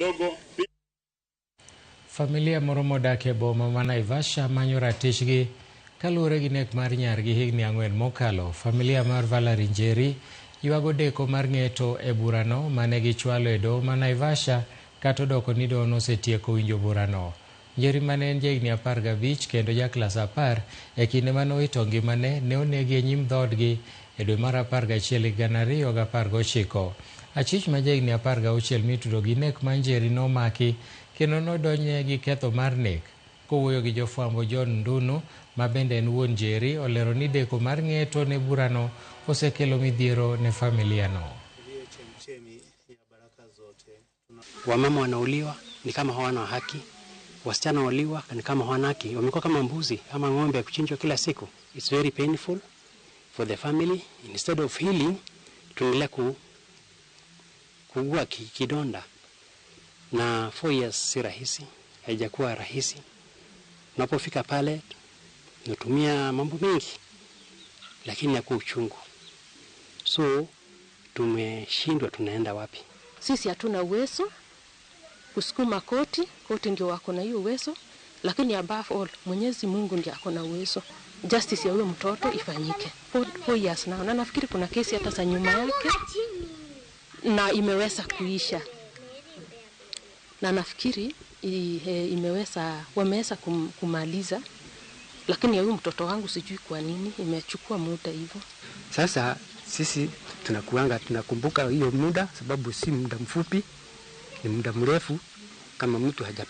kidogo. Familia moromo dake boma ma Naivasha manyo ratishgi kaluwore gi nek mar nyargi higni 4 mokalo. Familia mar Valerie Njeri ywago deko mar ng'eto e burano mane gichwalo e doho ma Naivasha kata odoko ni doho nosetieko winjo burano. Njeri mane en jahigni 15 kendo jaklas 10 e kinde mane owito ngimane ne onegi e nyim dhoodgi e dwe mar 11 2019. Achich ma jahigni 16 mitudo gi nek ma Njeri nomaki kendo nodonje gi ketho mar nek. Kowuoyo gi jofwambo, John Ndunu ma bende en wuon Njeri olero ni deko mar ng'eto ne burano osekelo midhiero ne familia no. Wamama wanauliwa ni kama hawana haki, wasichana wauliwa ni kama hawana haki, wamekuwa kama mbuzi ama ng'ombe ya kuchinjwa kila siku. It's very painful for the family. Instead of healing, tunaendelea kuugua kidonda. Na 4 years si rahisi, haijakuwa rahisi. Unapofika pale, natumia mambo mengi, lakini yako uchungu. So, tumeshindwa tunaenda wapi. Sisi hatuna uwezo kusukuma koti ndio wako na hiyo uwezo, lakini above all Mwenyezi Mungu ndiye ako na uwezo. Justice ya huyo mtoto ifanyike. 4 years now. Na nafikiri kuna kesi hata za nyuma yake na imeweza kuisha. Na nafikiri wameweza kumaliza, lakini ya huyu mtoto wangu sijui kwa nini imechukua muda hivyo. Sasa sisi tunakumbuka hiyo muda, sababu si muda mfupi, ni muda mrefu kama mtu hajapata